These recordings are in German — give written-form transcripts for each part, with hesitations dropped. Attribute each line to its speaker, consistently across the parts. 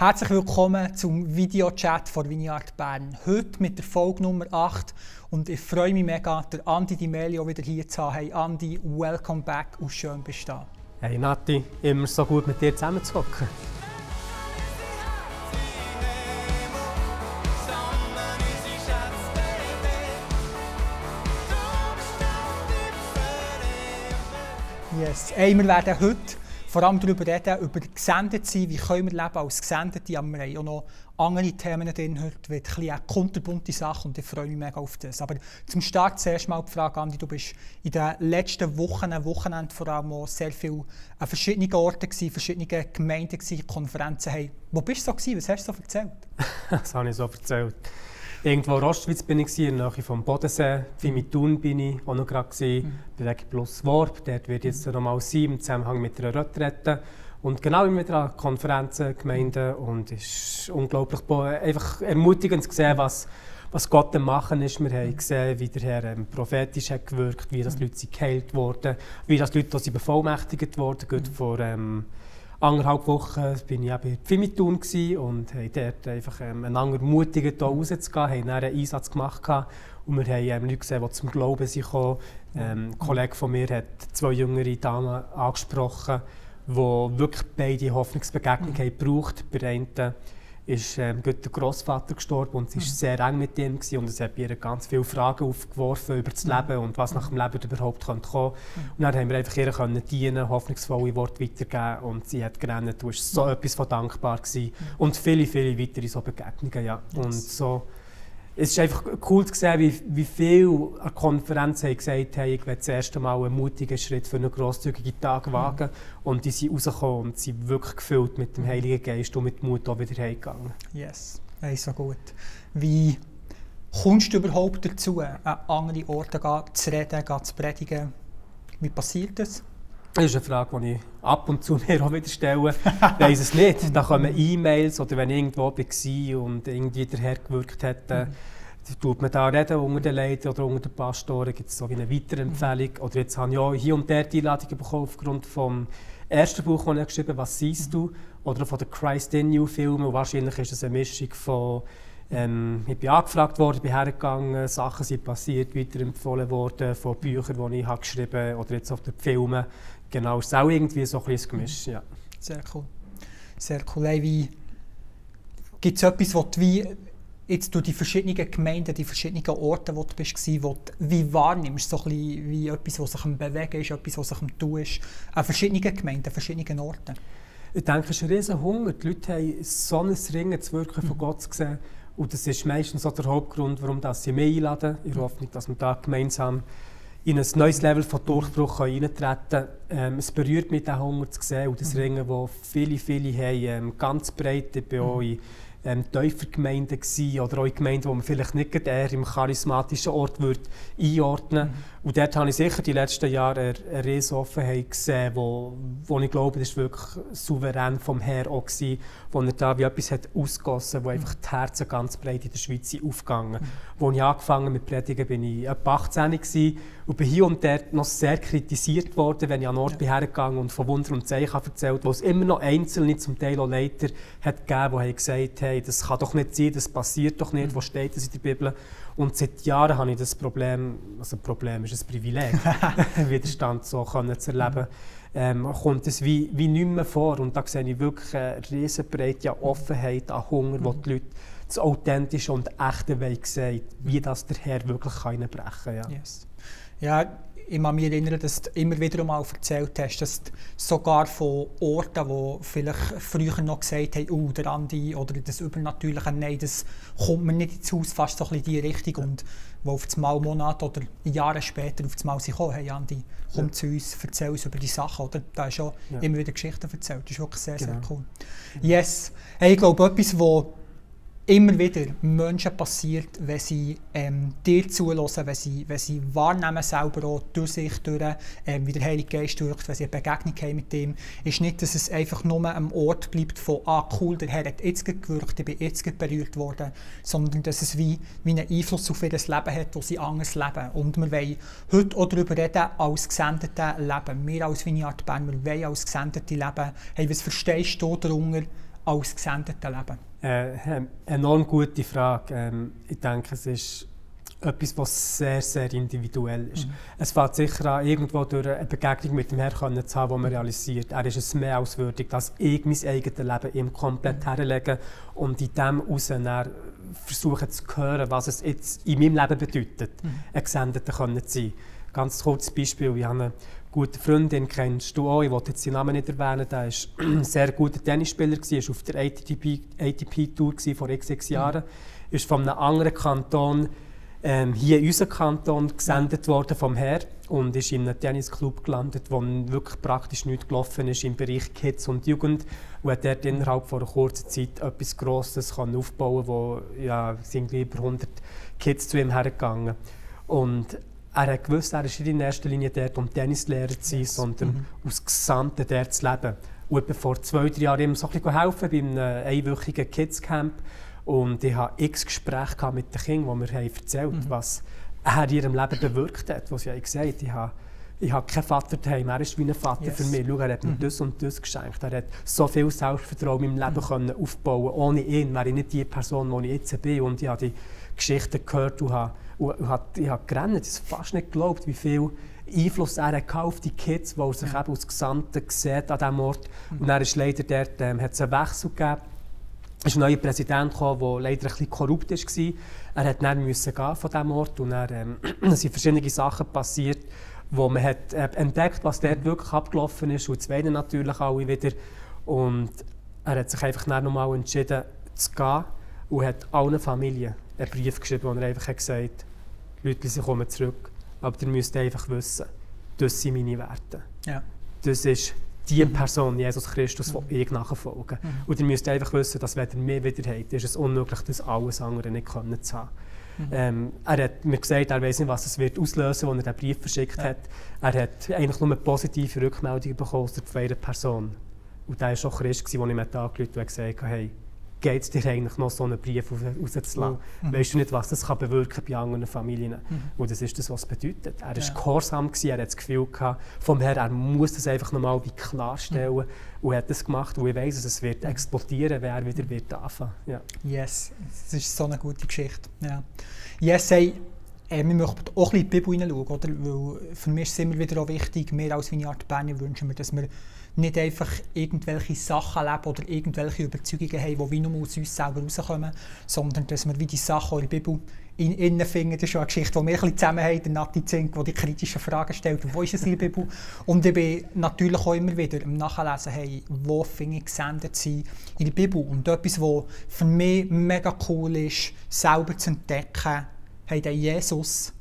Speaker 1: Herzlich willkommen zum Videochat von Vineyard Bern. Heute mit der Folge Nummer 8 und ich freue mich mega, der Andi Di Melio wieder hier zu haben. Hey Andi, welcome back und schön bist du da.
Speaker 2: Hey Nati, immer so gut mit dir zusammenzuhocken.
Speaker 1: Yes. Hey, wir werden heute vor allem darüber reden, über gesendet sein, wie können wir leben als Gesendete. Aber wir haben auch noch andere Themen drin. Heute wird ein bisschen eine kunterbunte Sache und ich freue mich mega auf das. Aber zum Start zuerst mal die Frage, Andi, du bist in den letzten Wochenende vor allem auch sehr viel an verschiedenen Orten gewesen, verschiedene Gemeinden gewesen, Konferenzen. Hey, wo bist du so gewesen? Was hast du so erzählt?
Speaker 2: Das habe ich so erzählt. Irgendwo in Rostwitz bin ich, in der Nähe vom Bodensee. Fimitun bin ich auch noch gerade bei Regi Plus Worb. Dort wird jetzt noch mal sein, im Zusammenhang mit einer Retrette. Und genau immer wieder an Konferenzen, Gemeinden. Und es ist unglaublich einfach ermutigend zu sehen, was Gott am Machen ist. Wir haben gesehen, wie der Herr prophetisch hat gewirkt, wie das Leute geheilt wurden, wie das Leute bevollmächtigt wurden. Vor 1,5 Wochen bin ich bei Fimitun und haben dort einfach einander ermutigt, hier rauszugehen, haben einen Einsatz gemacht und wir haben Leute gesehen, die zum Glauben sind. Ein Kollege von mir hat 2 jüngere Damen angesprochen, die wirklich beide Hoffnungsbegegnung haben gebraucht. Bei der einen ist der Grossvater gestorben und sie war sehr eng mit ihm und es hat bei ihr ganz viele Fragen aufgeworfen über das Leben und was nach dem Leben überhaupt kommen könnte. Und dann haben wir einfach ihr dienen, hoffnungsvolle Worte weitergeben und sie hat gerannt. Du warst so etwas von dankbar gewesen. Und viele, viele weitere so Begegnungen. Ja. Und so, es ist einfach cool zu sehen, wie viele an Konferenzen haben gesagt haben, ich will das erste Mal einen mutigen Schritt für einen grosszügigen Tag wagen. Und die sind rausgekommen und sind wirklich gefüllt mit dem Heiligen Geist und mit Mut auch wieder heimgegangen.
Speaker 1: Yes, das ist so gut. Wie kommst du überhaupt dazu, an andere Orte zu reden, zu predigen? Wie passiert das?
Speaker 2: Das ist eine Frage, die ich ab und zu mir auch wieder stelle. Ich weiss es nicht. Da kommen E-Mails oder wenn ich irgendwo war und irgendwie der Herr gewirkt hat, tut man da reden unter den Leitern oder unter den Pastoren, gibt es so wie eine Weiterempfehlung. Oder jetzt habe ich auch hier und der die Einladung bekommen aufgrund vom ersten Buch, das ich geschrieben habe, «Was siehst du?» oder von den «Christ in You» Filmen. Und wahrscheinlich ist es eine Mischung von ich bin angefragt worden, bin hergegangen, Sachen sind passiert, weiterempfohlen worden von Büchern, die ich habe geschrieben habe oder jetzt auf den Filmen. Genau, es ist auch irgendwie so ein bisschen Gemisch. Ja.
Speaker 1: Sehr cool. Sehr cool. Hey, gibt es etwas, was du jetzt durch die verschiedenen Gemeinden, die verschiedenen Orte, wo du warst, wie wahrnimmst? So ein bisschen wie etwas, was sich am Bewegen ist, etwas, was sich am Tun ist, an verschiedenen Gemeinden, an verschiedenen Orten?
Speaker 2: Ich denke, es ist ein riesen Hunger. Die Leute haben so ein Ringen zu wirken von Gott gesehen. Und das ist meistens auch der Hauptgrund, warum sie mich einladen. Ich hoffe nicht, dass wir da gemeinsam in ein neues Level von Durchbruch eintreten können. Es berührt mich, diesen Hunger zu sehen und das Ringen, das viele haben, ganz breit. Ich war auch in Täufergemeinden oder auch in Gemeinden, die man vielleicht nicht eher im charismatischen Ort einordnen würde. Und dort habe ich sicher die letzten Jahre eine riesige Offenheit gesehen, wo ich glaube, das war wirklich souverän vom Herrn auch gewesen, wo er da wie etwas hat ausgegossen, wo einfach die Herzen ganz breit in der Schweiz aufgegangen sind. Als ich angefangen mit Predigen bin ich etwa 18 gewesen und bin hier und dort noch sehr kritisiert worden, wenn ich an einen Ort hergegangen und von Wunder und Zeichen erzählt, wo es immer noch Einzelne, zum Teil auch Leiter, hat gegeben, die gesagt haben, hey, das kann doch nicht sein, das passiert doch nicht, wo steht das in der Bibel? Und seit Jahren habe ich das Problem, also ein Problem ist ein Privileg, Widerstand so können zu erleben, kommt es wie nicht mehr vor. Und da sehe ich wirklich eine riesenbreite Offenheit an Hunger, wo die Leute das Authentische und Echte sehen, wie das der Herr wirklich reinbrechen kann. Ja.
Speaker 1: Yes. Ja, ich kann mich erinnern, dass du immer wieder einmal erzählt hast, dass du sogar von Orten, die vielleicht früher noch gesagt haben, der Andi oder das Übernatürliche, nein, das kommt mir nicht ins Haus, fast so ein bisschen in die Richtung. Und wo auf einmal Monate oder Jahre später auf einmal sie kommen, hey Andi, komm zu uns, erzähl uns über die Sachen. Oder? Da hast du auch immer wieder Geschichten erzählt. Das ist wirklich sehr, sehr cool. Yes. Hey, ich glaube, etwas, wo immer wieder Menschen passiert, wenn sie dir zuhören, wenn sie wahrnehmen selber auch durch sich, wie der Heilige Geist wirkt, wenn sie eine Begegnung haben mit ihm, ist nicht, dass es einfach nur am Ort bleibt von cool, der Herr hat jetzt gewirkt, ich bin jetzt berührt worden, sondern dass es wie einen Einfluss auf ihr Leben hat, wo sie anders leben. Und wir wollen heute auch darüber reden, als Gesendete leben. Wir als Vineyard Bern, wir wollen als Gesendete leben. Hey, was verstehst du darunter, als gesendete leben?
Speaker 2: Enorm gute Frage. Ich denke, es ist etwas, was sehr, sehr individuell ist. Es fängt sicher an, irgendwo durch eine Begegnung mit dem Herrn zu haben, wo man realisiert, er ist es mehr als würdig, dass ich mein eigenes Leben ihm komplett herlege und in dem heraus versuche zu hören, was es jetzt in meinem Leben bedeutet, ein Gesendeter zu sein. Ganz kurzes Beispiel, ich habe eine gute Freundin, kennst du auch, ich will jetzt den Namen nicht erwähnen, der war ein sehr guter Tennisspieler, war auf der ATP-Tour vor x Jahren, ist von einem anderen Kanton hier in unserem Kanton gesendet worden vom Herrn und ist in einem Tennisclub gelandet, wo wirklich praktisch nichts gelaufen ist im Bereich Kids und Jugend und hat dort innerhalb von einer kurzen Zeit etwas Grosses aufbauen, wo sind über 100 Kids zu ihm hergegangen. Und er hat gewusst, er ist nicht in erster Linie dort, um Tennislehrer zu sein, sondern aus Gesamten dort zu leben. Und etwa vor 2-3 Jahren ihm so ein bisschen helfen bei einem einwöchigen Kids-Camp. Und ich hatte x Gespräche mit den Kindern, die mir erzählt haben, was er in ihrem Leben bewirkt hat. Was ich gesagt habe, ich habe keinen Vater daheim, er ist wie ein Vater für mich. Schau, er hat mir das und das geschenkt. Er hat so viel Selbstvertrauen in meinem Leben können aufbauen. Ohne ihn wäre ich nicht die Person, die ich jetzt bin. Und ich habe die Geschichten gehört und ich habe gerannt. Ich habe fast nicht geglaubt, wie viel Einfluss er hat auf die Kids, die er sich eben aus Gesamten sieht an diesem Ort. Und er ist leider dort, hat es einen Wechsel gegeben. Es ist ein neuer Präsident gekommen, der leider ein bisschen korrupt war. Er musste dann gehen von diesem Ort und dann sind verschiedene Sachen passiert, wo man hat entdeckt, was dort wirklich abgelaufen ist und zu weinen natürlich alle wieder. Und er hat sich einfach dann nochmal entschieden zu gehen und hat allen Familien einen Brief geschrieben, wo er einfach gesagt hat, Leute, sie kommen zurück, aber ihr müsst einfach wissen, das sind meine Werte. Ja. Das ist die Person, Jesus Christus, die ich nachfolge. Und ihr müsst einfach wissen, dass wenn ihr mehr wieder habt, ist es unmöglich, das alles andere nicht zu haben. Er hat mir gesagt, er weiss nicht, was es wird auslösen wird, als er den Brief verschickt hat. Er hat eigentlich nur eine positive Rückmeldung bekommen von einer Person. Und der war auch Christ, der ihm angerufen und gesagt hat, hey, geht es dir eigentlich noch, so einen Brief rauszulassen? Weißt du nicht, was das bewirken kann bei anderen Familien? Und das ist das, was es bedeutet. Er war gehorsam, er hat das Gefühl gehabt, vom Herrn, er muss das einfach nochmal klarstellen und hat das gemacht. Und ich weiss, es wird explodieren, wenn er wieder wird anfangen. Ja.
Speaker 1: Yes, das ist so eine gute Geschichte. Ja. Yes, hey, wir möchten auch ein bisschen in die Bibel hineinschauen, oder? Weil für mich ist es immer wieder auch wichtig, wir als Vineyard Bern wünschen wir, dass wir nicht einfach irgendwelche Sachen leben oder irgendwelche Überzeugungen haben, die wie nur aus uns selber rauskommen, sondern dass wir wie die Sachen in der Bibel innen finden. Das ist schon eine Geschichte, die wir ein bisschen zusammen haben, der Nati Zink, der die kritischen Fragen stellt, wo ist es in der Bibel? Und ich bin natürlich auch immer wieder im Nachlesen, hey, wo finde ich gesendet sein in der Bibel? Und etwas, was für mich mega cool ist, selber zu entdecken, hey, der Jesus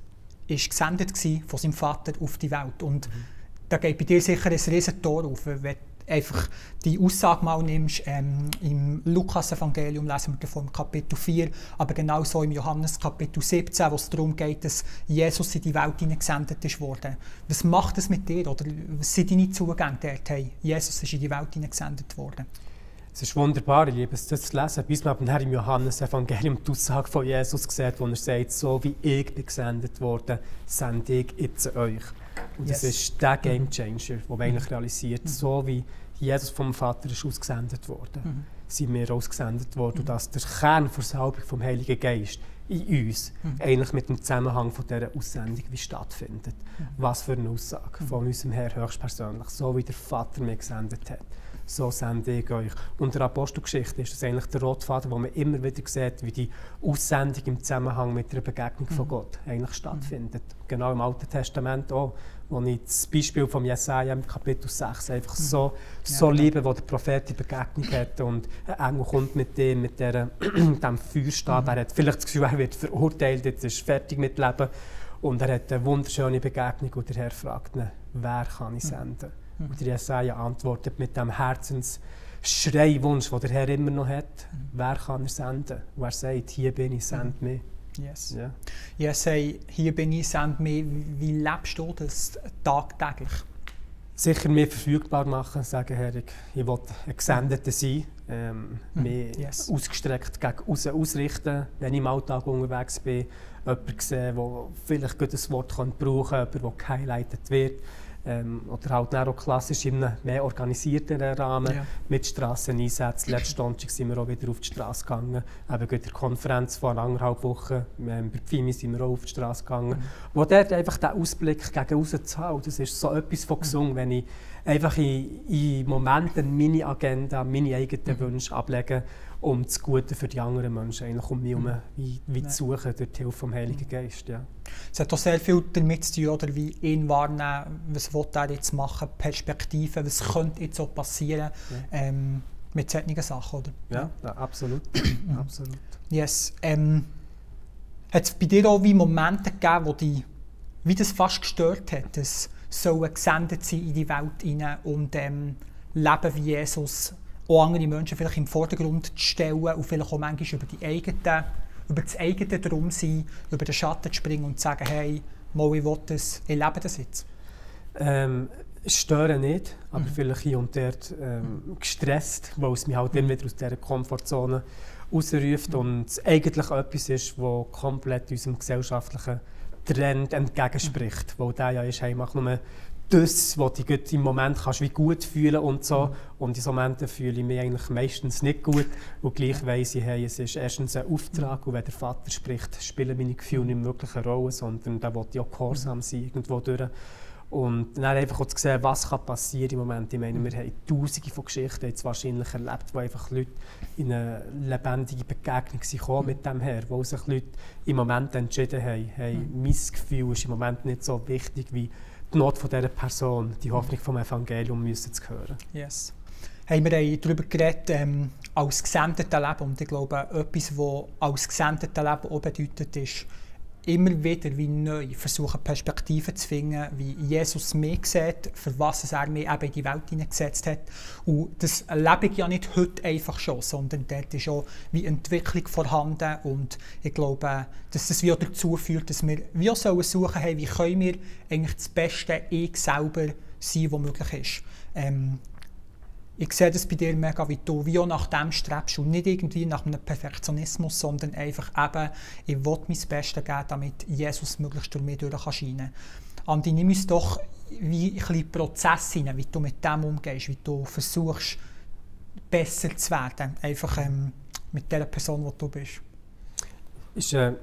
Speaker 1: war gesendet von seinem Vater auf die Welt. Und da geht bei dir sicher ein riesen Tor auf, wenn du einfach die Aussage mal nimmst. Im Lukas-Evangelium lesen wir davon Kapitel 4, aber genauso im Johannes Kapitel 17, wo es darum geht, dass Jesus in die Welt hineingesendet ist worden. Was macht das mit dir? Oder was sind deine Zugänge dort? Hey, Jesus ist in die Welt hineingesendet worden.
Speaker 2: Es ist wunderbar, ich liebe es, das zu lesen, bis man nachher im Johannes-Evangelium die Aussage von Jesus sieht, wo er sagt, so wie ich bin gesendet worden, sende ich jetzt euch. Und das ist der Game Changer, den man eigentlich realisiert. So wie Jesus vom Vater ist ausgesendet worden, sind wir ausgesendet worden. Und dass der Kern der Salbung vom Heiligen Geist in uns eigentlich mit dem Zusammenhang von dieser Aussendung wie stattfindet. Was für eine Aussage von unserem Herrn höchstpersönlich. So wie der Vater mich gesendet hat, so sende ich euch. Und in der Apostelgeschichte ist das eigentlich der Rotfaden, wo man immer wieder sieht, wie die Aussendung im Zusammenhang mit der Begegnung von Gott eigentlich stattfindet. Genau im Alten Testament auch, wo ich das Beispiel von Jesaja im Kapitel 6 einfach so liebe, wo der Prophet die Begegnung hat und ein Engel kommt mit dem Feuerstab. Er hat vielleicht das Gefühl, er wird verurteilt, jetzt ist fertig mit dem Leben. Und er hat eine wunderschöne Begegnung und der Herr fragt ihn, wer kann ich senden? Und der Jesaja antwortet mit dem Herzensschreiwunsch, den der Herr immer noch hat. Wer kann er senden? Und er sagt, hier bin ich, send mich.
Speaker 1: Yes. Yeah. Yes, hey, hier bin ich, send mich. Wie lebst du das tagtäglich?
Speaker 2: Sicher mehr verfügbar machen, sagen, Herr, ich will ein Gesendeter sein, mich ausgestreckt gegen außen ausrichten, wenn ich im Alltag unterwegs bin, jemanden sehe, der vielleicht ein Wort brauchen kann, jemand, der gehighlightet wird. Oder halt auch klassisch in einem mehr organisierteren Rahmen mit Strasseneinsätzen. Letzten Donnerstag sind wir auch wieder auf die Straße gegangen. Eben in der Konferenz vor 1,5 Wochen, bei Pfimi sind wir auch auf die Straße gegangen. Wo dort einfach den Ausblick gegen raus zu haben, das ist so etwas von gesungen, wenn ich einfach in Momenten meine Agenda, meine eigenen Wünsche ablege, um das Gute für die anderen Menschen, eigentlich um mich herum wie zu suchen durch die Hilfe vom Heiligen Geist. Ja.
Speaker 1: Es hat auch sehr viel damit zu tun, oder wie ihn wahrnehmen, was will er jetzt machen, Perspektiven, was könnte jetzt auch passieren mit solchen Sachen, oder?
Speaker 2: Ja, absolut. Absolut.
Speaker 1: Yes. Hat es bei dir auch wie Momente gegeben, wo dich wie das fast gestört hat, dass sollen gesendet sein in die Welt hinein und leben wie Jesus, auch andere Menschen vielleicht im Vordergrund zu stellen und vielleicht auch manchmal über das eigene Drumsein, über den Schatten zu springen und zu sagen, hey, mal, ich will das, ich lebe das jetzt?
Speaker 2: Stören nicht, aber vielleicht hier und dort gestresst, weil es mich halt immer wieder aus dieser Komfortzone rausruft und es eigentlich etwas ist, das komplett unserem gesellschaftlichen Trend entgegenspricht, weil der ja ist, hey, mach nur das, was du im Moment kannst, wie gut fühlen und so. Und in so Momenten fühle ich mich eigentlich meistens nicht gut. Und gleich weiss ich, hey, es ist erstens ein Auftrag und wenn der Vater spricht, spielen meine Gefühle nicht wirklich eine Rolle, sondern da will ich auch gehorsam sein, irgendwo durch. Und dann einfach auch zu sehen, was kann passieren im Moment. Ich meine, wir haben Tausende von Geschichten jetzt wahrscheinlich erlebt, wo einfach Leute in eine lebendige Begegnung sind mit dem Herr, wo sich Leute im Moment entschieden haben, hey, mein Gefühl ist im Moment nicht so wichtig wie die Not von dieser Person, die Hoffnung vom Evangelium müssen zu hören.
Speaker 1: Yes. Hey, wir haben darüber geredet, als gesendete Leben. Und ich glaube, etwas, was als gesendete Leben auch bedeutet, ist, immer wieder wie neu versuchen, Perspektiven zu finden, wie Jesus mich sieht, für was er mich eben in die Welt hineingesetzt hat. Und das lebe ich ja nicht heute einfach schon, sondern dort ist auch wie Entwicklung vorhanden. Und ich glaube, dass das wie auch dazu führt, dass wir wie auch suchen sollen, hey, wie können wir eigentlich das beste Ich selber sein, was möglich ist. Ich sehe das bei dir mega, wie du wie auch nach dem strebst und nicht irgendwie nach einem Perfektionismus, sondern einfach eben, ich will mein Bestes geben, damit Jesus möglichst durch mich durchscheinen kann. Andi, nimm uns doch wie ein bisschen Prozess hinein, wie du mit dem umgehst, wie du versuchst, besser zu werden, einfach mit der Person, die du bist.
Speaker 2: Das ist eine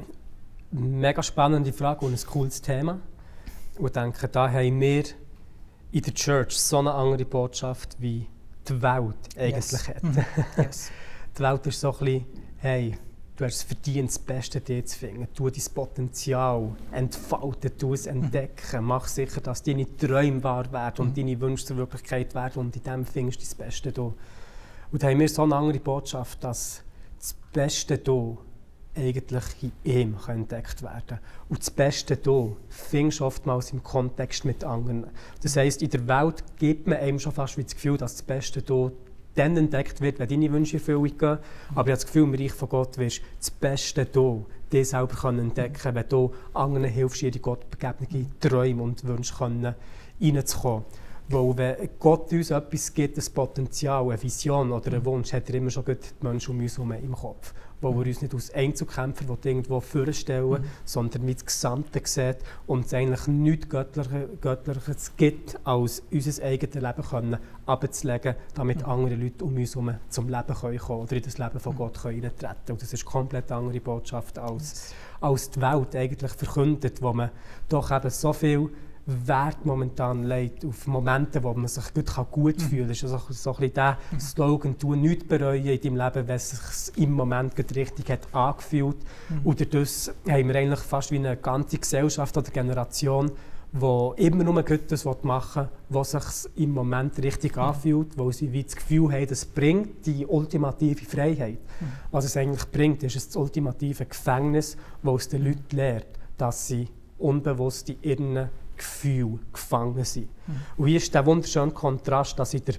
Speaker 2: mega spannende Frage und ein cooles Thema. Und ich denke, da haben wir in der Church so eine andere Botschaft, wie die Welt eigentlich hat.
Speaker 1: Yes.
Speaker 2: Die Welt ist so ein bisschen, hey, du hast es verdient, das Beste dir zu finden. Tu dein Potenzial entfalten, tu es entdecken. Mach sicher, dass deine Träume wahr werden und deine Wünsche zur Wirklichkeit werden und in dem findest du das Beste da. Und da haben wir so eine andere Botschaft, dass das Beste da eigentlich in ihm entdeckt werden kann. Und das Beste hier findest du oftmals im Kontext mit anderen. Das heisst, in der Welt gibt man einem schon fast das Gefühl, dass das Beste hier dann entdeckt wird, wenn deine Wünsche in Erfüllung gehen. Aber ich habe das Gefühl, im Reich von Gott wirst du das Beste hier dir selber entdecken können, wenn du anderen hilfst, ihre gottbegebenen Träume und Wünsche reinzukommen. Weil wenn Gott uns etwas gibt, ein Potenzial, eine Vision oder einen Wunsch, hat er immer schon die Menschen um uns herum im Kopf. Weil er uns nicht als Einzelkämpfer irgendwo vorstellen, sondern mit dem Gesamten sieht und es eigentlich nichts Göttliches gibt, als unser eigenes Leben abzulegen, damit andere Leute um uns herum zum Leben kommen können oder in das Leben von Gott eintreten können. Und das ist eine komplett andere Botschaft als die Welt eigentlich verkündet, wo man doch eben so viel Wert momentan legt auf Momente, wo man sich gut fühlen kann. Das ist so ein bisschen der Slogan, du nichts bereuen in deinem Leben, wenn es sich im Moment richtig hat angefühlt. Und dadurch haben wir eigentlich fast wie eine ganze Gesellschaft oder Generation, die immer nur das machen will, was sich im Moment richtig anfühlt, weil sie wie das Gefühl haben, das bringt die ultimative Freiheit. Was es eigentlich bringt, ist das ultimative Gefängnis, das es den Leuten lehrt, dass sie unbewusst in ihren Gefühl gefangen sind. Und hier ist der wunderschöne Kontrast, dass in der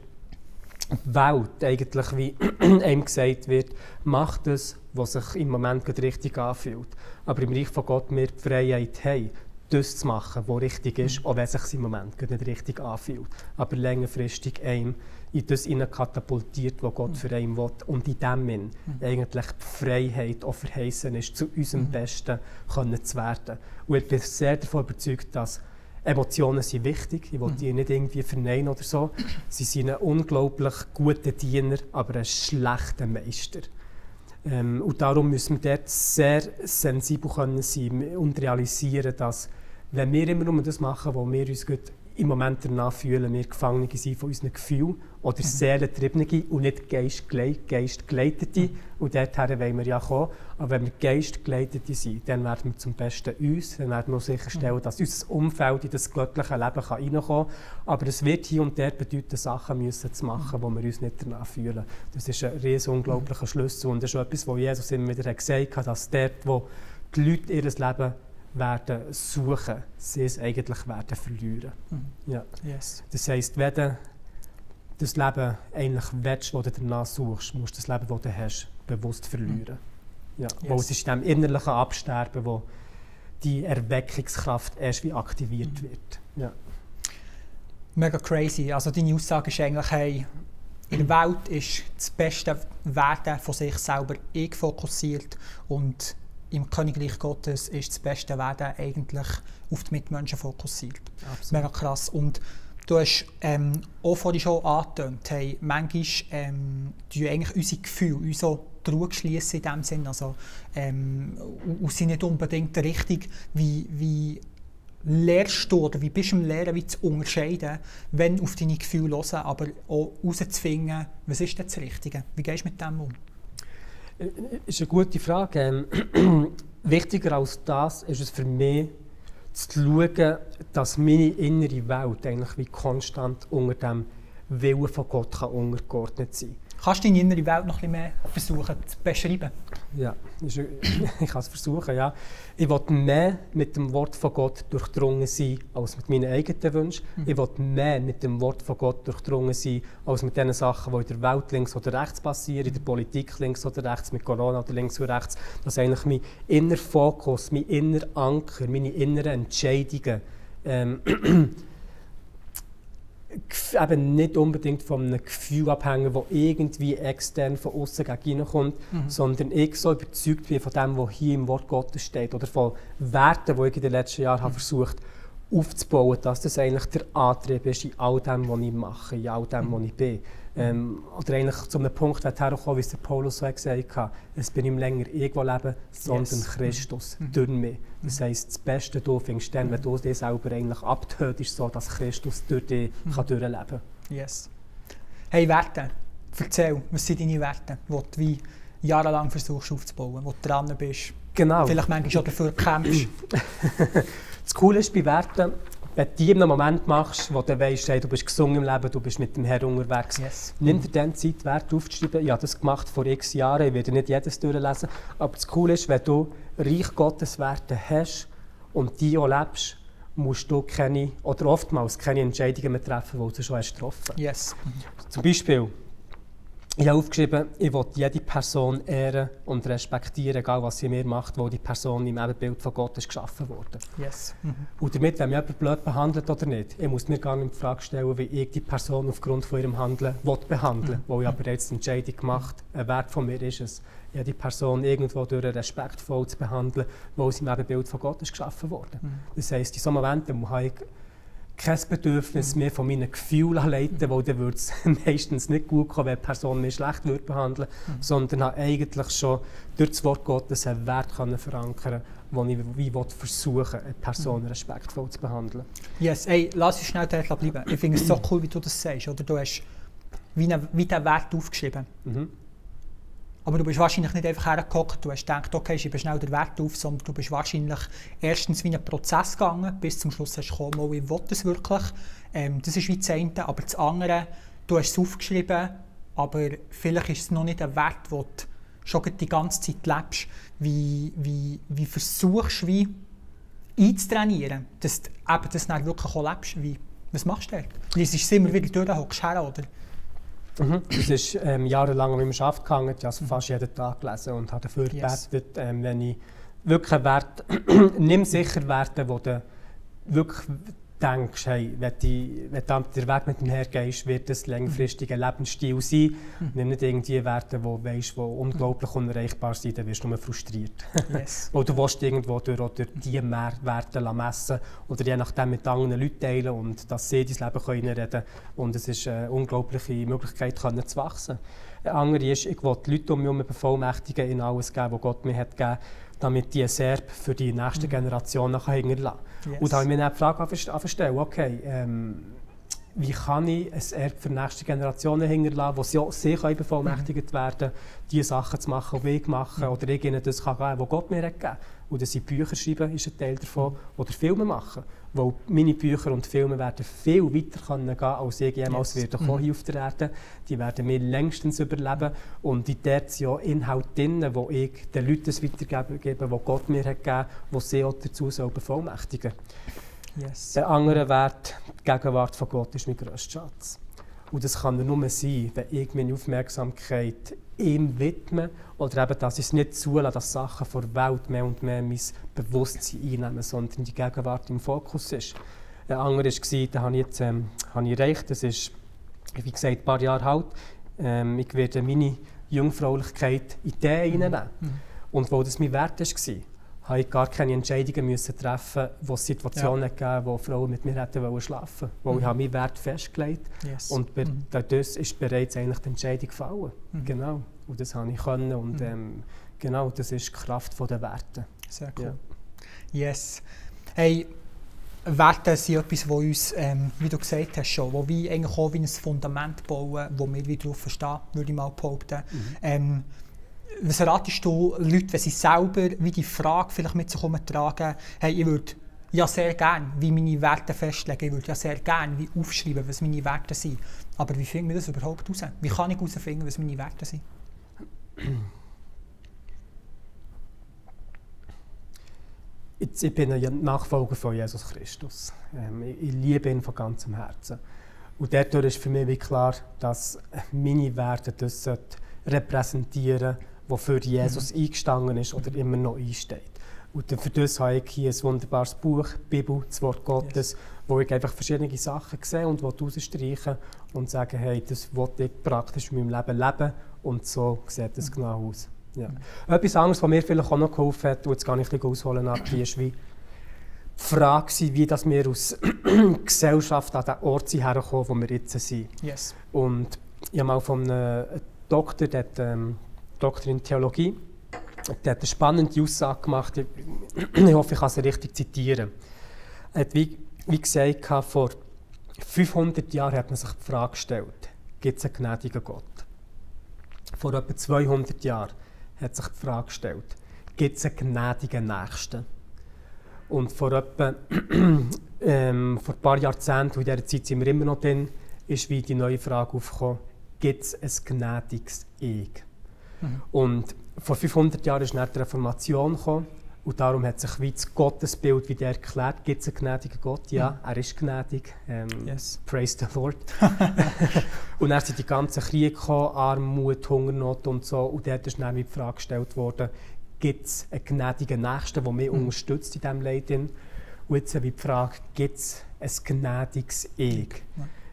Speaker 2: Welt eigentlich wie einem gesagt wird, mach das, was sich im Moment richtig anfühlt. Aber im Reich von Gott wir die Freiheit haben, das zu machen, was richtig ist, auch wenn es sich im Moment nicht richtig anfühlt. Aber längerfristig einem in das katapultiert, was Gott für einen will. Und in dem Sinn eigentlich die Freiheit auch verheißen ist, zu unserem Besten zu werden. Und ich bin sehr davon überzeugt, dass Emotionen sind wichtig, ich will die nicht irgendwie verneinen oder so. Sie sind ein unglaublich guter Diener, aber ein schlechter Meister. Und darum müssen wir dort sehr sensibel können sein und realisieren, dass, wenn wir immer nur das machen, was wir uns gut im Moment danach fühlen, wir Gefangene sind von unseren Gefühlen oder Seelentriebene und nicht Geistgeleitete. Und dorthin wollen wir ja kommen. Aber wenn wir Geistgeleitete sind, dann werden wir zum Besten uns, dann werden wir sicherstellen, dass unser Umfeld in das göttliche Leben reinkommen kann. Aber es wird hier und dort bedeuten, Sachen müssen zu machen, wo wir uns nicht danach fühlen. Das ist ein riesen unglaublicher Schlüssel. Und das ist etwas, was Jesus immer wieder gesagt hat, dass dort, wo die Leute ihr Leben werden suchen, sie es eigentlich werden verlieren. Ja.
Speaker 1: Yes.
Speaker 2: Das heisst, wenn du das Leben eigentlich willst, das du danach suchst, musst du das Leben, das du hast, bewusst verlieren. Ja. Yes. Weil es ist in diesem innerlichen Absterben, wo die Erweckungskraft erst wie aktiviert wird. Ja.
Speaker 1: Mega crazy. Also deine Aussage ist eigentlich, hey, in der Welt ist das beste Werden von sich selber fokussiert und im Königreich Gottes ist das beste Werden eigentlich auf die Mitmenschen fokussiert. Absolut. Mega krass. Und du hast auch vorhin schon angetönt, hey, manchmal tun eigentlich unsere Gefühle uns so schließen in dem Sinn. Also, und sind nicht unbedingt richtig, wie lehrst du oder wie bist du im Lehren wie zu unterscheiden, wenn auf deine Gefühle hören, aber auch herauszufinden, was ist denn das Richtige? Wie gehst du mit dem um?
Speaker 2: Das ist eine gute Frage. Wichtiger als das ist es für mich, zu schauen, dass meine innere Welt eigentlich wie konstant unter dem Willen von Gott untergeordnet sein kann.
Speaker 1: Kannst du deine innere Welt noch ein bisschen mehr versuchen zu beschreiben?
Speaker 2: Ja, ich kann es versuchen, ja. Ich will mehr mit dem Wort von Gott durchdrungen sein, als mit meinen eigenen Wünschen. Ich will mehr mit dem Wort von Gott durchdrungen sein, als mit den Sachen, die in der Welt links oder rechts passieren, in der Politik links oder rechts, mit Corona oder links oder rechts. Dass eigentlich mein innerer Fokus, mein innerer Anker, meine inneren Entscheidungen eben nicht unbedingt von einem Gefühl abhängen, das irgendwie extern von außen gegen reinkommt, sondern ich so überzeugt bin von dem, was hier im Wort Gottes steht oder von Werten, die ich in den letzten Jahren habe versucht aufzubauen, dass das eigentlich der Antrieb ist in all dem, was ich mache, in all dem, was ich bin. Oder eigentlich zu einem Punkt herkommen, wie es der Paulus so gesagt hat, es bin nicht länger ich, der lebe, sondern Christus durch mich. Das heisst, das Beste du findest dann, wenn du dich selber eigentlich abtötest, so dass Christus durch dich durchleben kann.
Speaker 1: Yes. Hey, Werte, erzähl, was sind deine Werte, die du wie jahrelang versuchst aufzubauen, wo du dran bist,
Speaker 2: genau.
Speaker 1: Vielleicht manchmal schon dafür kämpfst.
Speaker 2: Das Coole ist bei Werten, wenn du die in einem Moment machst, wo du weißt, hey, du bist gesund im Leben, du bist mit dem Herrn unterwegs,
Speaker 1: yes.
Speaker 2: Nimm dir dann Zeit, Werte aufzuschreiben. Ich habe das gemacht vor x Jahren, ich werde nicht jedes durchlesen. Aber das Coole ist, wenn du Reich Gottes Werte hast und die auch lebst, musst du keine, oder oftmals keine Entscheidungen mehr treffen, die du schon hast getroffen.
Speaker 1: Yes.
Speaker 2: Zum Beispiel, ich habe aufgeschrieben, ich will jede Person ehren und respektieren, egal was sie mir macht, wo die Person im Ebenbild von Gott ist geschaffen wurde.
Speaker 1: Yes.
Speaker 2: Und damit, wenn mich jemand blöd behandelt oder nicht, ich muss mir gar nicht die Frage stellen, wie ich die Person aufgrund von ihrem Handeln behandeln will. Weil ich aber jetzt eine Entscheidung gemacht habe, ein Wert von mir ist es, ja, die Person irgendwo durch respektvoll zu behandeln, weil sie im Ebenbild von Gott ist geschaffen wurde. Das heisst, in solchen Momenten habe ich kein Bedürfnis mehr von meinen Gefühlen leiten, weil dann würde es meistens nicht gut kommen, wenn eine Person mich schlecht behandeln würde, sondern habe eigentlich schon durch das Wort Gottes einen Wert verankern, wo ich wie versuchen, eine Person respektvoll zu behandeln.
Speaker 1: Yes, hey, lass uns schnell dort bleiben. Ich finde es so cool, wie du das sagst. Oder? Du hast wie diesen Wert aufgeschrieben. Aber du bist wahrscheinlich nicht einfach hergehockt, du hast gedacht, okay, ich schreibe schnell den Wert auf, sondern du bist wahrscheinlich erstens wie einen Prozess gegangen, bis zum Schluss hast du gekommen, ich will das wirklich. Das ist wie das eine, aber das andere, du hast es aufgeschrieben, aber vielleicht ist es noch nicht ein Wert, den du schon die ganze Zeit lebst. Wie versuchst du wie einzutrainieren, dass du eben das dann wirklich auch lebst? Was machst du dort? Liest du es immer wieder durch, hockst her, oder?
Speaker 2: Das ist jahrelang an meinem Schaft gehangen, ich habe es fast jeden Tag gelesen und habe dafür gebetet, wenn ich wirklich einen Wert, nimm sicher Werte, die du wirklich denkst, hey, wenn du der Weg mit dem hergehst, wird das längerfristig ein Lebensstil sein. Nimm nicht irgendwie Werte, die unglaublich unerreichbar sind, dann wirst du nur frustriert.
Speaker 1: Yes.
Speaker 2: Oder du willst irgendwo durch diese Werte messen oder je nachdem mit anderen Leuten teilen und dass sie dein Leben reinreden können. Und es ist eine unglaubliche Möglichkeit, zu wachsen. Eine andere ist, ich will die Leute um mich herum bevollmächtigen, in alles geben, was Gott mir hat gegeben, damit die ein Erbe für die nächste Generation hinterlassen kann.
Speaker 1: Yes.
Speaker 2: Und da habe ich mir dann die Frage angestellt, okay, wie kann ich ein Erbe für die nächste Generation hinterlassen, wo sie bevollmächtigt werden, die Sachen zu machen, die ich mache, oder ich ihnen das geben kann, was Gott mir hat gegeben. Und dass sie Bücher schreiben, ist ein Teil davon, oder Filme machen. Weil meine Bücher und Filme werden viel weiter gehen können, als ich jemals hier auf der Erde. Die werden mir längstens überleben. Und dort sind auch Inhalte drin, wo ich den Leuten weitergebe, die Gott mir hat gegeben, die sie auch dazu bevollmächtigen sollen.
Speaker 1: Yes.
Speaker 2: Der andere Wert, die Gegenwart von Gott, ist mein grösster Schatz. Und das kann nur sein, wenn ich meine Aufmerksamkeit ihm widme oder eben, dass ich es nicht zulasse, dass Sachen von der Welt mehr und mehr mein Bewusstsein einnehmen, sondern die Gegenwart im Fokus ist. Ein anderer war, den habe ich jetzt erreicht, das ist, wie gesagt, ein paar Jahre alt. Ich werde meine Jungfräulichkeit in den reinnehmen. Und weil das mein Wert war, habe ich gar keine Entscheidungen treffen, wo es Situationen gab, wo Frauen mit mir hätten schlafen wollten. Weil ich habe meinen Wert festgelegt und dadurch ist bereits eigentlich die Entscheidung gefallen. Genau. Und das habe ich können und genau, das ist die Kraft der Werte.
Speaker 1: Sehr cool. Ja. Yes. Hey, Werte sind etwas, das uns, wie du gesagt hast, schon, wo wir eigentlich auch wie ein Fundament bauen, wo wir wieder darauf verstehen, würde ich mal behaupten. Was ratest du Leuten, wenn sie selber wie die Frage vielleicht mit sich herumtragen, hey, ich würde ja sehr gerne wie meine Werte festlegen, ich würde ja sehr gerne wie aufschreiben, was meine Werte sind. Aber wie finden wir das überhaupt heraus? Wie kann ich herausfinden, was meine Werte sind?
Speaker 2: Ich bin ein Nachfolger von Jesus Christus. Ich liebe ihn von ganzem Herzen. Und dadurch ist für mich wie klar, dass meine Werte das repräsentieren sollten, wofür Jesus eingestanden ist oder immer noch einsteht. Und für das habe ich hier ein wunderbares Buch, die Bibel, das Wort Gottes, wo ich einfach verschiedene Sachen sehe und rausstreichen und sagen, hey, das will ich praktisch in meinem Leben leben und so sieht es genau aus. Ja. Etwas anderes, was mir vielleicht auch noch geholfen hat, und jetzt kann ich ein bisschen ausholen, ist wie die Frage, wie dass wir aus Gesellschaft an den Ort herkommen, wo wir jetzt sind.
Speaker 1: Yes.
Speaker 2: Und ich habe mal von einem Doktor, der Doktor in Theologie, der hat eine spannende Aussage gemacht. Ich hoffe, ich kann sie richtig zitieren. Er hat wie gesagt, vor 500 Jahren hat man sich die Frage gestellt, gibt es einen gnädigen Gott? Vor etwa 200 Jahren hat sich die Frage gestellt, gibt es einen gnädigen Nächsten? Und vor etwa vor ein paar Jahrzehnten, in dieser Zeit sind wir immer noch drin, ist wie die neue Frage aufgekommen, gibt es ein gnädiges Ich? Und vor 500 Jahren ist nach der Reformation gekommen und darum hat sich wie das Gottesbild wieder erklärt. Gibt es einen gnädigen Gott? Ja, er ist gnädig.
Speaker 1: Yes.
Speaker 2: Praise the Lord. Und dann sind die ganzen Kriege gekommen, Armut, Hungernot und so. Und dort ist dann die Frage gestellt worden, gibt es einen gnädigen Nächsten, der mich unterstützt in diesem Leid? Und jetzt wie die Frage, gibt es ein gnädiges Ich?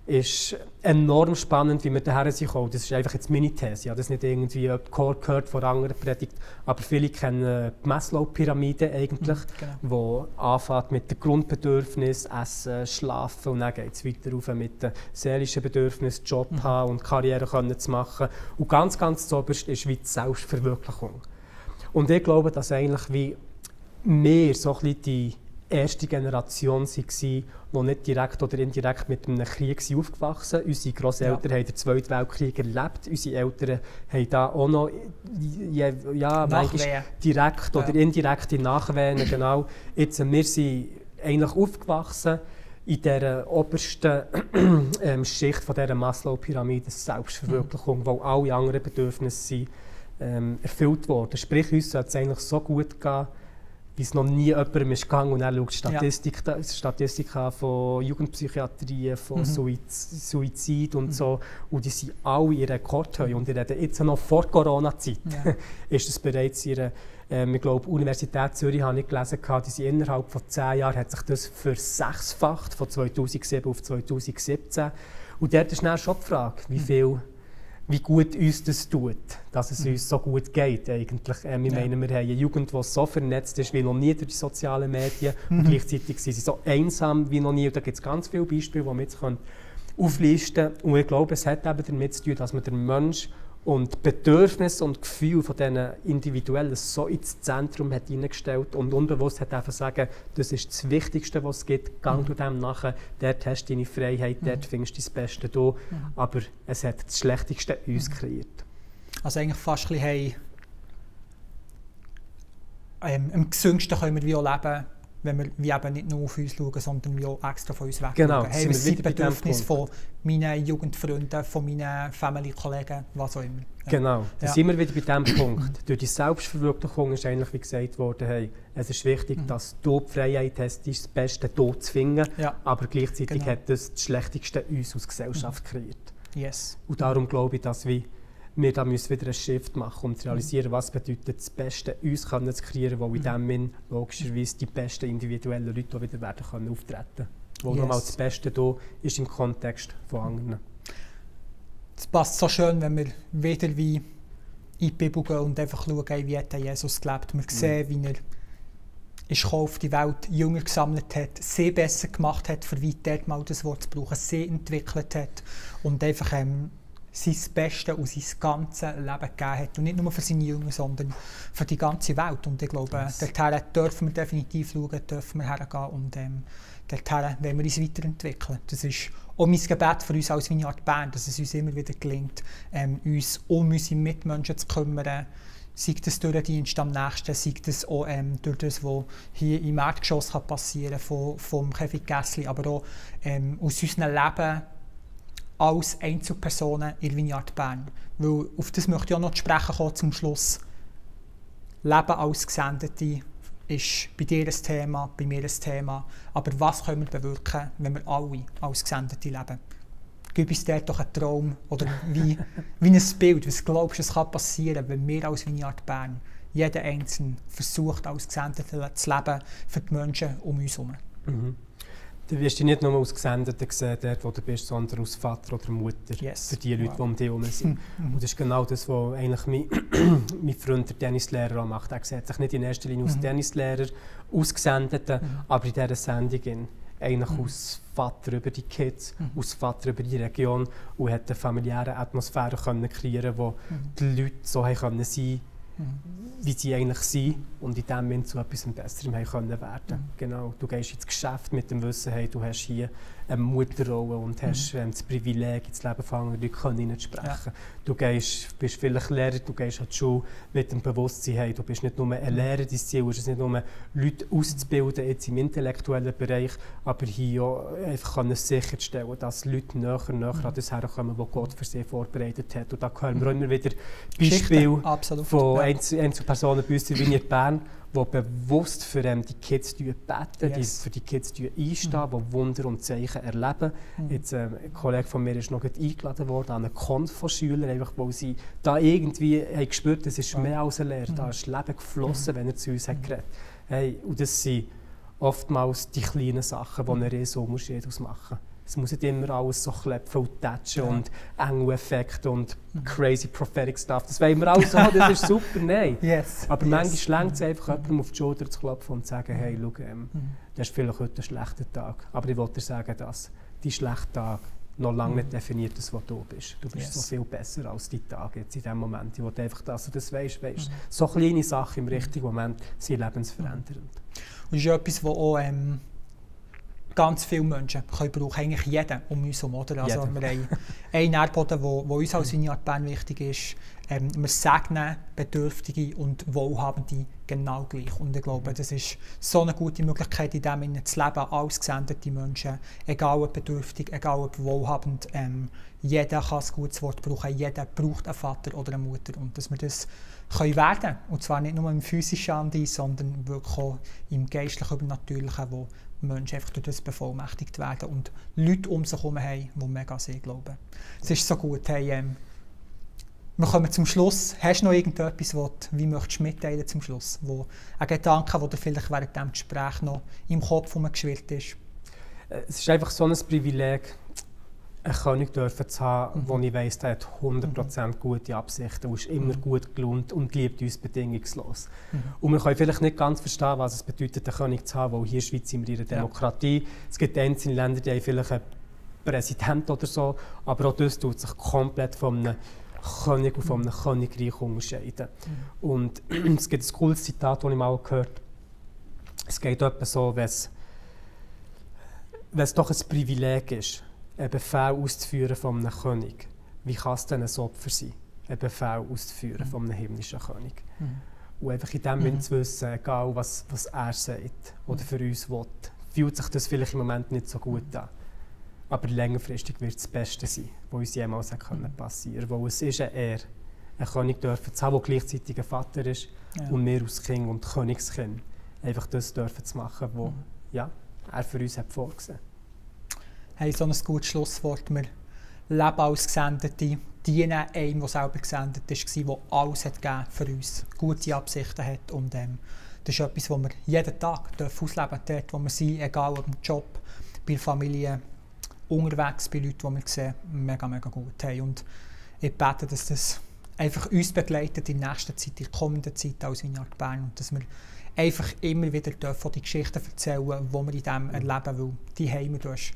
Speaker 2: Ist enorm spannend, wie wir daher sind. Das ist einfach jetzt meine These. Ich habe das nicht irgendwie gehört von anderen Predigt, aber viele kennen die Maslow-Pyramide eigentlich, wo anfängt mit den Grundbedürfnissen, Essen, Schlafen und dann geht es weiter rauf mit den seelischen Bedürfnissen, Job haben und Karriere können zu machen. Und ganz, ganz zuoberst ist wie die Selbstverwirklichung. Und ich glaube, dass eigentlich wie wir so ein bisschen die erste Generation waren, die nicht direkt oder indirekt mit einem Krieg aufgewachsen sind. Unsere Grosseltern haben den Zweiten Weltkrieg erlebt. Unsere Eltern haben da auch noch direkt oder indirekte Nachwehen. Genau. Jetzt, wir sind eigentlich aufgewachsen in dieser obersten Schicht von dieser Maslow-Pyramide, Selbstverwirklichung, wo alle anderen Bedürfnisse sind, erfüllt wurden. Sprich, uns sollte es eigentlich so gut gehen, wie es noch nie jemandem ist gegangen. Und dann schaut die Statistik an von Jugendpsychiatrie, von Suizid und so. Und die sind alle in Rekordhöhe. Und jetzt noch vor Corona-Zeit ist es bereits ihre. Ich glaube, Universität Zürich habe ich gelesen, die sind innerhalb von 10 Jahren hat sich das versechsfacht, von 2007 auf 2017. Und dort ist dann schon die Frage, wie gut uns das tut, dass es uns so gut geht eigentlich. Ich meine, wir haben eine Jugend, die so vernetzt ist wie noch nie durch die sozialen Medien und gleichzeitig sind sie so einsam wie noch nie. Und da gibt es ganz viele Beispiele, die wir jetzt auflisten können. Und ich glaube, es hat eben damit zu tun, dass man den Mensch und Bedürfnisse und Gefühle von diesen Individuellen so ins Zentrum hat hineingestellt und unbewusst hat einfach sagen, das ist das Wichtigste, was es gibt, gang du dem nachher, dort hast du deine Freiheit, dort findest du das Beste da, aber es hat das Schlechteste in uns kreiert.
Speaker 1: Also eigentlich fast ein bisschen, am gesündsten können wir wie auch leben, wenn wir wie eben nicht nur auf uns schauen, sondern wie auch extra von uns weg
Speaker 2: genau,
Speaker 1: schauen. Hey, was sind die Bedürfnisse von meinen Jugendfreunden, von meinen Family-Kollegen, was auch immer.
Speaker 2: Genau, da sind wir wieder bei diesem Punkt. Durch die Selbstverwirklichung ist eigentlich, wie gesagt worden, hey, es ist wichtig, dass du die Freiheit hast, das Beste hier zu finden, aber gleichzeitig hat das Schlechteste uns als Gesellschaft kreiert.
Speaker 1: Yes.
Speaker 2: Und darum glaube ich, dass wir da müssen wieder einen Shift machen, um zu realisieren, was bedeutet das Beste, uns können zu kreieren, wo in dem Sinn logischerweise die besten individuellen Leute wieder werden können auftreten. Wo nochmal das Beste hier ist im Kontext von anderen.
Speaker 1: Es passt so schön, wenn wir wieder wie in die Bibel gehen und einfach schauen, wie hat Jesus gelebt. Wir sehen, wie er ist auf die Welt Jünger gesammelt hat, sie besser gemacht hat, für weit dort mal das Wort zu brauchen, sie entwickelt hat und einfach sein Bestes aus seinem ganzen Leben gegeben hat. Und nicht nur für seine Jünger, sondern für die ganze Welt. Und ich glaube, dorthin dürfen wir definitiv schauen, dürfen wir hergehen und dorthin wollen wir uns weiterentwickeln. Das ist auch mein Gebet für uns als Vineyard Bern, dass es uns immer wieder gelingt, uns um unsere Mitmenschen zu kümmern, sei das durch den Dienst am nächsten, sei das auch durch das, was hier im Erdgeschoss passieren kann, vom Kevin Gässli, aber auch aus unserem Leben als Einzelpersonen in Vineyard Bern. Weil auf das möchte ich auch noch zu sprechen kommen zum Schluss. Leben als Gesendete ist bei dir ein Thema, bei mir ein Thema. Aber was können wir bewirken, wenn wir alle als Gesendete leben? Gib uns dort doch einen Traum oder wie ein Bild. Was glaubst du, es kann passieren, wenn wir als Vineyard Bern, jeder Einzelne, versucht, als Gesendete zu leben für die Menschen um uns herum?
Speaker 2: Du wirst dich nicht nur als Gesendete sehen, dort wo du bist, sondern als Vater oder Mutter für die Leute, die um dich herum sind. Und das ist genau das, was eigentlich mein Freund, der Tennislehrer, auch macht. Er sieht sich nicht in erster Linie als Tennislehrer, als Gesendete, aber in dieser Sendung eigentlich als Vater über die Kids, als Vater über die Region und hat eine familiäre Atmosphäre kreieren, wo die Leute so sein können, wie sie eigentlich sind und in dem Moment zu etwas Besserem werden können. Genau. Du gehst ins Geschäft mit dem Wissen, hey, du hast hier eine Mutterrolle und hast das Privileg, ins Leben von anderen Leuten zu sprechen. Du bist vielleicht Lehrer, du gehst an die Schule mit dem Bewusstsein, hey, du bist nicht nur ein Lehrer, dein Ziel ist es nicht nur, Leute auszubilden jetzt im intellektuellen Bereich, aber hier auch einfach sicherzustellen, dass Leute näher an das herkommen, was Gott für sie vorbereitet hat. Und da hören wir immer wieder Beispiele von Einzelpersonen bei uns in Vineyard Bern, die bewusst für die Kids beten, für die Kids einstehen, die Wunder und Zeichen erleben. Jetzt, ein Kollege von mir ist noch eingeladen worden an einen Konf von Schülern, einfach, weil sie da irgendwie haben gespürt, es ist mehr als eine Lehre, da ist Leben geflossen, wenn er zu uns hat geredet. Hey, und das sind oftmals die kleinen Sachen, die einen riesen Unterschied ausmachen. Es muss nicht immer alles so klepfen und tätschen und Engel-Effekte und crazy prophetic stuff. Das wollen wir alles haben, das ist super, nein. Aber manchmal reicht es einfach, jemandem auf die Schulter zu klopfen und zu sagen, hey, schau, das ist vielleicht heute ein schlechter Tag. Aber ich wollte dir sagen, dass dein schlechter Tag noch lange nicht definiert, was du bist. Du bist so viel besser als dein Tag jetzt in diesem Moment. Ich wollte einfach, dass du das weißt. So kleine Sachen im richtigen Moment sind lebensverändernd.
Speaker 1: Und das ist etwas, was auch ganz viele Menschen können brauchen, eigentlich jeden um uns herum. Also wir haben einen Nährboden, der uns als Vineyard Bern wichtig ist. Wir segnen Bedürftige und Wohlhabende genau gleich. Und ich glaube, das ist so eine gute Möglichkeit, in dem Sinne zu leben, als gesendete Menschen, egal ob bedürftig, egal ob wohlhabend. Jeder kann ein gutes Wort brauchen, jeder braucht einen Vater oder eine Mutter. Und dass wir das können werden, und zwar nicht nur im physischen Andi, sondern wirklich auch im geistlichen, übernatürlichen, wo Menschen einfach durch das bevollmächtigt werden und Leute um sich herum haben, die mega an sie glauben. Es ist so gut. Hey, wir kommen zum Schluss. Hast du noch irgendetwas, wie möchtest du mitteilen zum Schluss? Ein Gedanke, der dir vielleicht während diesem Gespräch noch im Kopf herumgeschwirrt ist?
Speaker 2: Es ist einfach so ein Privileg, einen König zu haben, wo ich weiss, der hat 100% gute Absichten und ist immer gut gelaunt und liebt uns bedingungslos. Und wir können vielleicht nicht ganz verstehen, was es bedeutet, einen König zu haben, weil hier in der Schweiz sind wir in einer Demokratie. Ja. Es gibt einzelne Länder, die haben vielleicht einen Präsident oder so, aber auch das tut sich komplett von einem König und von einem Königreich unterscheiden. Und es gibt ein cooles Zitat, das ich mal gehört habe. Es geht etwa so, wenn es doch ein Privileg ist, einen Befehl auszuführen von einem König. Wie kann es denn ein Opfer sein, einen Befehl auszuführen von einem himmlischen König? Und einfach in dem Moment zu wissen, egal was er sagt oder für uns will, fühlt sich das vielleicht im Moment nicht so gut an. Aber längerfristig wird es das Beste sein, was uns jemals passieren konnte. Weil es ist eine Ehre, einen König dürfen zu haben, der gleichzeitig ein Vater ist und wir als Kind und Königskind einfach das dürfen zu machen, was er für uns hat vorgesehen.
Speaker 1: Hey, so ein gutes Schlusswort. Wir leben als Gesendete, dienen einem, der selber gesendet war, der alles hat gegeben für uns, gute Absichten hat. Und das ist etwas, was wir jeden Tag ausleben dürfen, dort wo wir sind, egal ob im Job, bei der Familie, unterwegs, bei Leuten, die wir sehen, mega, mega gut haben. Und ich bete, dass das einfach uns begleitet in der nächsten Zeit, in der kommenden Zeit als Vineyard Bern und dass wir einfach immer wieder dürfen die Geschichten erzählen, die wir in dem erleben, weil die haben wir, du hast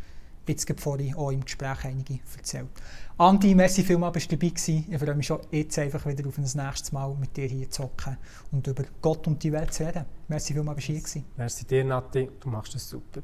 Speaker 1: jetzt vorhin auch im Gespräch einige erzählt. Andi, merci vielmals, bist du dabei gewesen. Ich freue mich schon jetzt einfach wieder auf ein nächstes Mal mit dir hier zu hocken und über Gott und die Welt zu reden. Merci vielmals, bist du hier gewesen.
Speaker 2: Merci dir, Nati, du machst das super.